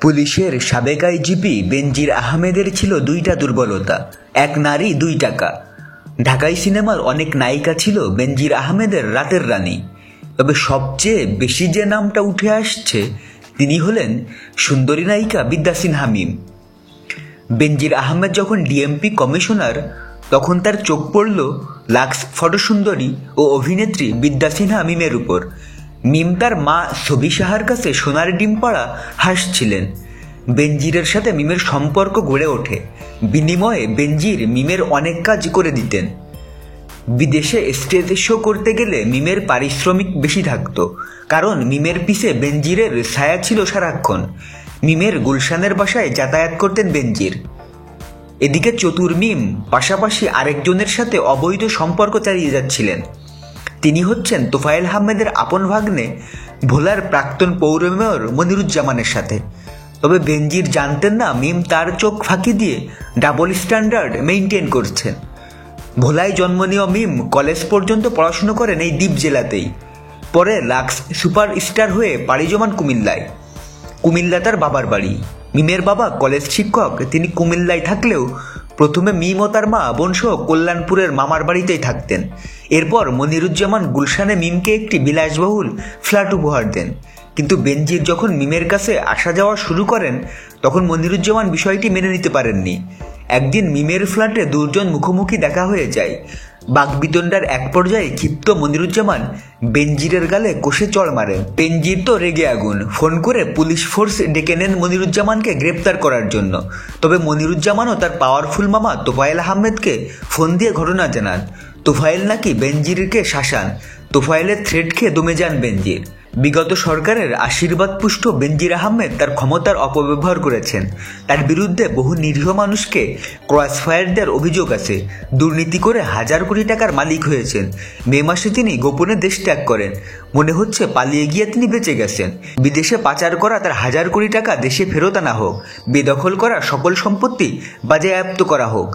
পুলিশের সাবেক আইজিপি বেনজির আহমেদের ছিল দুইটা দুর্বলতা, এক নারী দুই টাকা। ঢাকাই সিনেমার অনেক নায়িকা ছিল বেনজির আহমেদের রাতের রানী, তবে সবচেয়ে বেশি যে নামটা উঠে আসছে তিনি হলেন সুন্দরী নায়িকা বিদ্যা সিনহা মিম। বেনজির আহমেদ যখন ডিএমপি কমিশনার তখন তার চোখ পড়ল লাক্স ফটোসুন্দরী ও অভিনেত্রী বিদ্যা সিনহা মিমের উপর। মিম তার মা ছবি সাহার কাছে সোনার ডিম পাড়া হাঁস ছিলেন। বেনজিরের সাথে মিমের সম্পর্ক গড়ে ওঠে, বিনিময়ে বেনজির মিমের অনেক কাজ করে দিতেন। বিদেশে স্টেজ শো করতে গেলে মিমের পারিশ্রমিক বেশি থাকতো, কারণ মিমের পিছে বেনজিরের ছায়া ছিল সারাক্ষণ। মিমের গুলশানের বাসায় যাতায়াত করতেন বেনজির। এদিকে চতুর মিম পাশাপাশি আরেকজনের সাথে অবৈধ সম্পর্ক চালিয়ে যাচ্ছিলেন। তিনি হচ্ছেন তোফায়েল আহমেদের আপন ভাগ্নে ভোলার প্রাক্তন পৌর মেয়র মনিরুজ্জামানের সাথে। তবে বেনজির জানতেন না মিম তার চোখ ফাঁকি দিয়ে ডাবল স্ট্যান্ডার্ড মেইনটেইন করছেন। ভোলায় জন্ম নেওয়া মিম কলেজ পর্যন্ত পড়াশুনো করেন এই দ্বীপ জেলাতেই। পরে লাক্স সুপারস্টার হয়ে পাড়ি জমান কুমিল্লায়। কুমিল্লা তার বাবার বাড়ি। মিমের বাবা কলেজ শিক্ষক, তিনি কুমিল্লায় থাকলেও প্রথমে মিম ও তার মা বোনসহ কল্যাণপুরের মামার বাড়িতেই থাকতেন। এরপর মনিরুজ্জামান গুলশানে মিমকে একটি বিলাসবহুল ফ্ল্যাট উপহার দেন। কিন্তু বেনজির যখন মিমের কাছে আসা যাওয়া শুরু করেন তখন মনিরুজ্জামান বিষয়টি মেনে নিতে পারেননি। একদিন মিমের ফ্ল্যাটে দুজন মুখোমুখি দেখা হয়ে যায়। বাকবিতণ্ডার এক পর্যায়ে ক্ষিপ্ত মনিরুজ্জামান বেনজিরের গালে কষে চড় মারেন। বেনজির তো রেগে আগুন, ফোন করে পুলিশ ফোর্স ডেকে নেন মনিরুজ্জামানকে গ্রেপ্তার করার জন্য। তবে মনিরুজ্জামানও তার পাওয়ারফুল মামা তোফায়েল আহমেদকে ফোন দিয়ে ঘটনা জানান। তোফায়েল নাকি বেনজিরকে শাসান। তোফায়েলের থ্রেট খেয়ে দমে যান বেনজির। বিগত সরকারের আশীর্বাদ পুষ্ট বেনজির আহমেদ তার ক্ষমতার অপব্যবহার করেছেন। তার বিরুদ্ধে বহু নিরীহ মানুষকে ক্রসফায়ার দেওয়ার অভিযোগ আছে। দুর্নীতি করে হাজার কোটি টাকার মালিক হয়েছেন। মে মাসে তিনি গোপনে দেশ ত্যাগ করেন। মনে হচ্ছে পালিয়ে গিয়ে তিনি বেঁচে গেছেন। বিদেশে পাচার করা তার হাজার কোটি টাকা দেশে ফেরত আনা হোক, বেদখল করা সকল সম্পত্তি বাজেয়াপ্ত করা হোক।